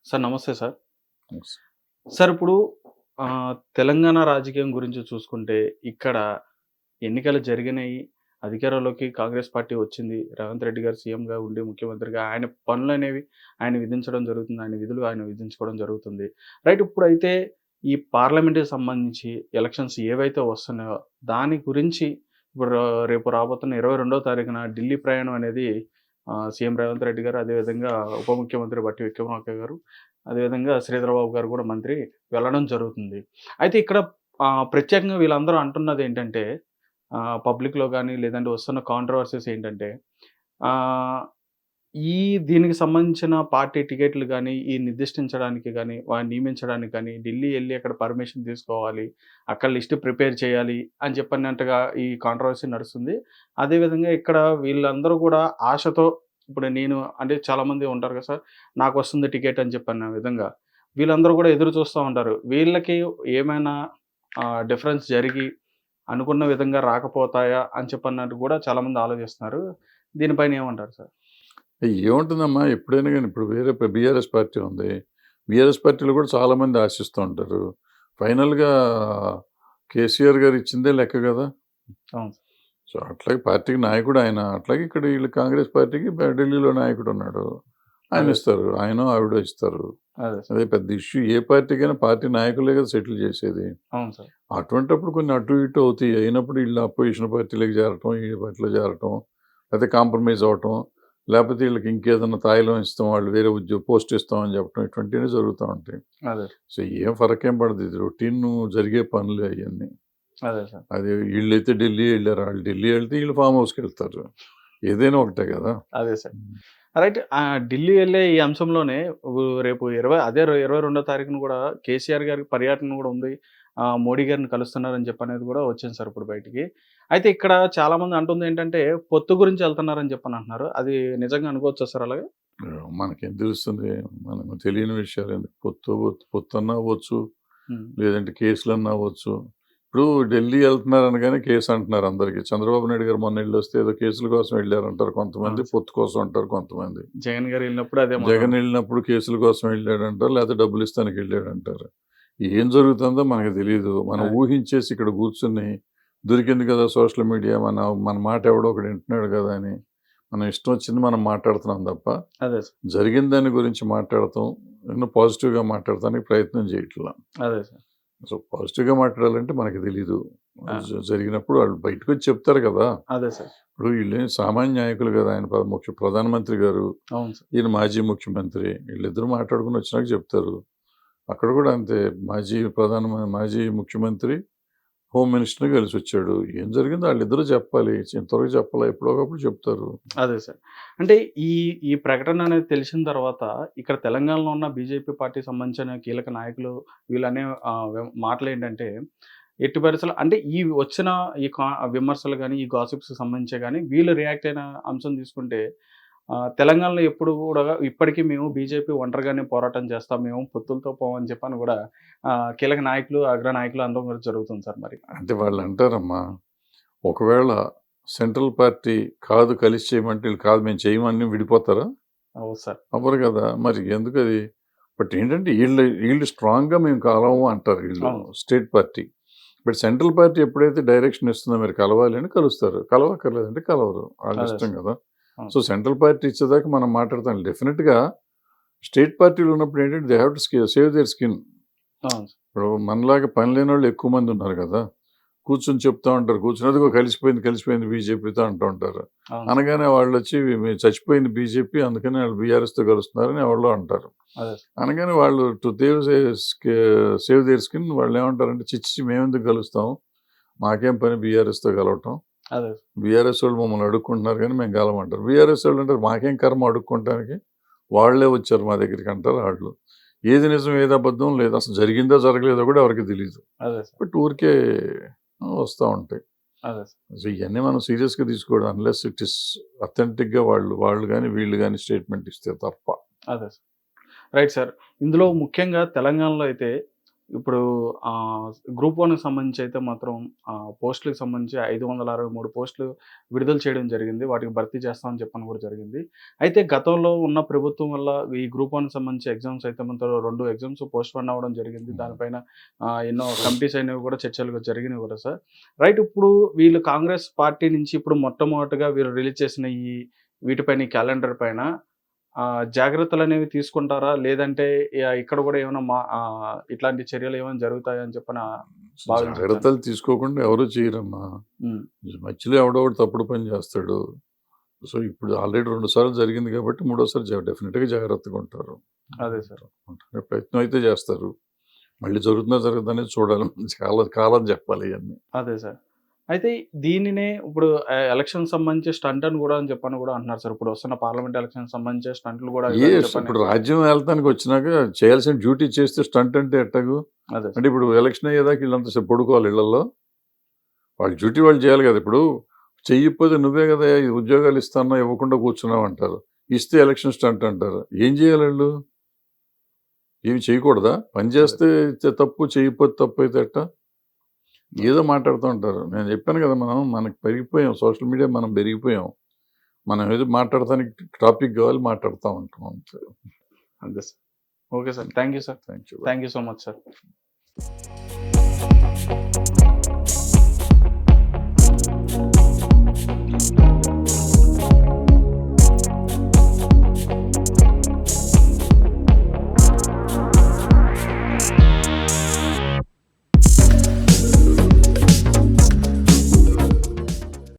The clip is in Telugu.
సార్ నమస్తే సార్. సార్ ఇప్పుడు తెలంగాణ రాజకీయం గురించి చూసుకుంటే ఇక్కడ ఎన్నికలు జరిగినాయి. అధికారంలోకి కాంగ్రెస్ పార్టీ వచ్చింది. రేవంత్ రెడ్డి గారు సీఎంగా ఉండి ముఖ్యమంత్రిగా ఆయన పనులనేవి ఆయన విధించడం జరుగుతుంది. ఆయన విధులు ఆయన విధించుకోవడం జరుగుతుంది. రైట్ ఇప్పుడైతే ఈ పార్లమెంట్‌కి సంబంధించి ఎలక్షన్స్ ఏవైతే వస్తున్నాయో దాని గురించి ఇప్పుడు రేపు రాబోతున్న 22వ తారీఖున ఢిల్లీ ప్రయాణం అనేది సీఎం రేవంత్ రెడ్డి గారు, అదేవిధంగా ఉప ముఖ్యమంత్రి బట్టి విక్రమార్క గారు, అదేవిధంగా శ్రీధరబాబు గారు కూడా మంత్రి వెళ్ళడం జరుగుతుంది. అయితే ఇక్కడ ప్రత్యేకంగా వీళ్ళందరూ అంటున్నదేంటంటే పబ్లిక్‌లో గాని లేదంటే వస్తున్న కాంట్రోవర్సీస్ ఏంటంటే ఆహ్, ఈ దీనికి సంబంధించిన పార్టీ టికెట్లు గాని, ఈ నిర్దిష్టించడానికి గాని, వారిని నియమించడానికి గాని ఢిల్లీ ఎళ్లి అక్కడ పర్మిషన్ తీసుకోవాలి. అక్కడ లిస్ట్ ప్రిపేర్ చేయాలి అని చెప్పినట్టుగా ఈ కాంట్రోవర్సీ నడుస్తుంది. అదేవిధంగా ఇక్కడ వీళ్ళందరూ కూడా ఆశతో ఇప్పుడు నేను అంటే చాలామంది ఉంటారు కదా సార్! నాకొస్తుంది టికెట్ అని చెప్పన్న విధంగా. వీళ్ళందరూ కూడా ఎదురు చూస్తా ఉంటారు. వీళ్ళకి ఏమైనా డిఫరెన్స్ జరిగి అనుకున్న విధంగా రాకపోతాయా అని చెప్పన్నట్టు కూడా చాలామంది ఆలోచిస్తున్నారు. దీనిపైన ఏమంటారు సార్? ఏముంటుందమ్మా ఎప్పుడైనా గాని ఇప్పుడు వేరే బీఆర్ఎస్ పార్టీ ఉంది. బీఆర్ఎస్ పార్టీలో కూడా చాలామంది ఆశిస్తూ ఉంటారు. ఫైనల్‌గా కేసీఆర్ గారు ఇచ్చిందే లెక్క గదా! అవును. సో, అట్లాగే పార్టీకి నాయకుడు ఆయన. అట్లాగే ఇక్కడ వీళ్ళు కాంగ్రెస్ పార్టీకి ఢిల్లీలో నాయకుడున్నాడు. ఆయన అదే. ఇస్తారు. ఆయనో, ఆవిడో ఇస్తారు. అదే సార్. అదే పెద్ద ఇష్యూ. ఏ పార్టీకైనా పార్టీ నాయకులే కదా సెటిల్ చేసేది. అవును సార్. అటువంటప్పుడు కొన్ని అటు ఇటు అవుతాయి. అయినప్పుడు ఈళ్ళు అపోజిషన్ పార్టీలోకి చేరటం, ఈ పార్టీలో చేరటం, లేతే కాంప్రమైజ్ అవ్వటం, లేపోతే ఈళ్ళకి ఇంకేదన్నా తాయిలం ఇస్తాం, వాళ్ళు వేరే పోస్ట్ ఇస్తామని చెప్పటం ఇటువంటివన్నీ జరుగుతా ఉంటాయి. అదే. సో, ఏం ఫరకేం పడదు. ఇది రొటీన్ జరిగే పనులే అయన్నీ. అదే సార్. అది ఈళ్ళైతే ఢిల్లీ ఎళ్లారు. ఆళ్ళు ఢిల్లీ ఎళ్తే ఈళ్ళు ఫార్మ్ హౌస్‌కెళ్తారు. ఏదైనా ఒకటే గదా! అదే సార్. రైట్. ఢిల్లీ ఎళ్ళే ఈ అంశంలోనే రేపు 22వ తారీఖున కూడా కేసీఆర్ గారి పర్యటన కూడా ఉంది. మోడీ గారిని కలుస్తున్నారని చెప్పనేది కూడా వచ్చింది సార్ ఇప్పుడు బయటికి. అయితే ఇక్కడ చాలామంది అంటుందేంటంటే పొత్తు గురించి ఎళ్తున్నారని చెప్పని అంటున్నారు. అది నిజంగా అనుకోవచ్చా సార్ అలాగా? మనకేం తెలుస్తుంది? మనకు తెలియని విషయాలెందుకు? పొత్తన్నా అవ్వచ్చు, హ్మ్. లేదంటే కేసులన్నా అవ్వచ్చు. ఇప్పుడు ఢిల్లీ ఎళ్తున్నారు అనగానే కేసు అంటున్నారు అందరికి. చంద్రబాబు నాయుడు గారు మొన్న ఎళ్ళొస్తే ఏదో కేసుల కోసం ఎళ్లారంటారు కొంతమంది, అవును సార్. పొత్తు కోసం అంటారు కొంతమంది. జగన్ గారు ఎళ్ళినప్పుడు అదే జగన్ మాట్లాడారు. ఎళ్ళినప్పుడు కేసుల కోసం ఎళ్ళాడంటారు, లేకపోతే డబ్బులిస్తానికి ఎళ్ళాడంటారు. ఏం జరుగుతుందో మనకు తెలీదు. మనం అదే. ఊహించేసి ఇక్కడ కూర్చొని దొరికింది కదా సోషల్ మీడియా మన మాట ఎవడో ఒకడు వింటున్నాడు కదా అని మనం ఇష్టం వచ్చింది మనం మాట్లాడుతున్నాం తప్ప అదే సార్. జరిగిన దాని గురించి మాట్లాడతాం ఎన్నో పాజిటివ్‌గా మాట్లాడటానికి ప్రయత్నం చేయట్లా. అదే సార్. సో, పాజిటివ్‌గా మాట్లాడాలంటే మనకు తెలీదు. ఆ! జరిగినప్పుడు వాళ్ళు బయటకొచ్చి చెప్తారు కదా! అదే సార్. ఇప్పుడు వీళ్ళేం సామాన్య నాయకులు కదా! ఆయన ప్రధానమంత్రి గారు, అవును సార్. ఈయన మాజీ ముఖ్యమంత్రి. వీళ్ళిద్దరూ మాట్లాడుకొని వచ్చినాక చెప్తారు. అక్కడ కూడా అంతే మాజీ ముఖ్యమంత్రి, హోమ్ మినిస్టర్‌ని కలిసొచ్చాడు. ఏం జరిగిందో ఆళ్ళిద్దరూ చెప్పాలి. ఇంతవరకు చెప్పలా. ఎప్పుడో ఒకప్పుడు చెప్తారు. అదే సార్. అంటే ఈ ఈ ప్రకటన అనేది తెలిసిన తర్వాత ఇక్కడ తెలంగాణలో ఉన్న బీజేపీ పార్టీకి సంబంధించిన కీలక నాయకులు వీళ్ళనే మాటలేంటంటే ఎట్టి పరిస్థితుల్లో అంటే ఈ వచ్చిన ఈ విమర్శలు గాని, ఈ గాసిప్స్‌కి సంబంధించే గాని వీళ్ళు రియాక్ట్ అయిన అంశం తీసుకుంటే తెలంగాణలో ఎప్పుడు కూడా ఇప్పటికి మేము బీజేపీ ఒంటరిగానే పోరాటం చేస్తాం. మేము పొత్తులతో పోమని చెప్పని కూడా కీలక నాయకులు, అగ్ర నాయకులు అనడం కూడా జరుగుతుంది సార్ మరి. అంటే వాళ్ళంటారమ్మా, ఒకవేళ సెంట్రల్ పార్టీ కాదు కలిసి చేయమంటే ఈళ్ళు కాదు మేము చేయమని విడిపోతారా? అవును సార్. అవ్వరు కదా! మరి ఎందుకది? బట్ ఏంటంటే ఈళ్ళు స్ట్రాంగ్‌గా మేము కలవము అంటారు ఈళ్ళు అవును. State party. But central party ఎప్పుడైతే డైరెక్షన్ ఇస్తుందో మీరు కలవాలి అని కలుస్తారు. కలవక్కర్లేదంటే కలవరు. వాళ్ళ అదే ఇష్టం సార్. కదా! అవును. సో, సెంట్రల్ పార్టీ ఇచ్చేదాకా మనం మాట్లాడతాం. డెఫినిట్‌గా స్టేట్ పార్టీలు ఉన్నప్పుడు ఏంటంటే they have to save their skin. అవును. ఇప్పుడు మనలాగా పని లేనోళ్ళు ఎక్కువ మంది ఉన్నారు కదా! కూర్చొని చెప్తా ఉంటారు. కూర్చొని అదిగో కలిసిపోయింది బీజేపీతో అంటూ ఉంటారు. అవును సార్. అనగానే వాళ్ళొచ్చి చచ్చిపోయింది బీజేపీ అందుకని వాళ్ళు బీఆర్ఎస్‌తో కలుస్తున్నారని ఎవరో అంటారు. అదే సార్. అనగానే వాళ్ళు టు సేవ్ దేర్ స్కిన్ వాళ్ళేమంటారంటే ఛీ! మేమెందుకు కలుస్తాం? మాకేం పని బీఆర్ఎస్‌తో కలవటం. అదే. బీఆర్ఎస్ వాళ్ళు మమ్మల్ని అడుక్కుంటున్నారు గానీ మేము కలవమంటారు. బీఆర్ఎస్ వాళ్ళు అంటారు మాకేం కర్మ అడుక్కుంటానికి. వాళ్ళే వచ్చారు మా దగ్గరికి అంటారు ఆళ్ళు. ఏది నిజం ఏది అబద్ధం లేదు. అసలు జరిగిందో జరగలేదో కూడా ఎవరికీ తెలీదు. అదే సార్. బట్ ఊరికే వస్తా ఉంటాయి. అదే సార్. సో, ఇయన్నీ మనం సీరియస్‌గా తీసుకోకూడదు. అన్‌లెస్ ఇట్ ఈస్ అథెంటిక్‌గా వాళ్ళు గాని, వీళ్ళు గాని స్టేట్‌మెంట్ ఇస్తే తప్ప. అదే సార్. Right sir. ఇందులో ముఖ్యంగా తెలంగాణలో అయితే ఇప్పుడు గ్రూప్ 1కి సంబంధించి అయితే మాత్రం పోస్టులకు సంబంధించి 563 పోస్టులు విడుదల చేయడం జరిగింది. వాటికి భర్తీ చేస్తామని చెప్పడం కూడా జరిగింది. అయితే గతంలో ఉన్న ప్రభుత్వం వల్ల ఈ గ్రూప్ 1కి సంబంధించి ఎగ్జామ్స్ అయితే మనతో 2 ఎగ్జామ్స్ పోస్ట్‌పోన్ అవ్వడం జరిగింది. దానిపైన ఎన్నో కమిటీస్ అనేవి కూడా చర్చలు జరిగినవి కూడా సార్. రైట్, ఇప్పుడు వీళ్ళు కాంగ్రెస్ పార్టీ నుంచి ఇప్పుడు మొట్టమొదటిగా వీళ్ళు రిలీజ్ చేసిన వీటిపైన ఈ క్యాలెండర్ పైన జాగ్రత్తలనేవి తీసుకుంటారా? లేదంటే ఇక్కడ కూడా ఏమైనా ఇట్లాంటి చర్యలు ఏమైనా జరుగుతాయని చెప్పని భావించొచ్చా? జాగ్రత్తలు తీసుకోకుండా ఎవరు చేయరమ్మా. హ్మ్. మధ్యలో ఎవడోకడు తప్పుడు పని చేస్తాడు. సో ఇప్పుడు ఆల్రెడీ 2 సార్లు జరిగింది కాబట్టి మూడోసారి డెఫినెట్‌గా జాగ్రత్తగా ఉంటారు. అదే సార్. ప్రయత్నం అయితే చేస్తారు. మళ్ళీ జరుగుతుందా జరగదా అనేది చూడాలి. కాలం చెప్పాలి ఇయన్నీ. అదే సార్. అయితే దీనినే ఇప్పుడు ఎలక్షన్‌కి సంబంధించి స్టంట్ అని కూడా అంటున్నారు సార్. ఇప్పుడు వస్తున్న పార్లమెంట్ ఎలక్షన్‌కి సంబంధించి స్టంట్‌లు కూడా ఇవని చెప్పని. ఇప్పుడు రాజ్యం ఏలటానికి వచ్చినాక చేయాల్సిన డ్యూటీ చేస్తే స్టంట్ అంటే ఎట్టాగు? అదే అంటే ఇప్పుడు ఎలక్షన్ అయ్యేదాకా వీళ్ళంతా సేపు పడుకోవాలి ఇళ్లలో. వాళ్ళ డ్యూటీ వాళ్ళు చేయాలి కదా! ఇప్పుడు చెయ్యకపోతే నువ్వే కదా ఈ ఉద్యోగాలు ఇస్తానో ఇవ్వకుండా కూర్చున్నావు అంటారు. ఇస్తే ఎలక్షన్ స్టంట్ అంటారు. ఏం చేయాలి ఆళ్ళు? ఏమి చేయకూడదా? పని చేస్తే తప్పు, చేయకపోతే తప్పు అయితే ఎట్టా? ఏదో మాట్లాడుతూ ఉంటారు. నేను చెప్పాను కదా! మనకు పెరిగిపోయాం. సోషల్ మీడియా మనం పెరిగిపోయాం. మనం ఏదో మాట్లాడటానికి టాపిక్ కావాలి మాట్లాడుతూ ఉంటాం అంతే. అంతే sir. Okay sir. Thank you sir. Thank you. Thank you so much sir.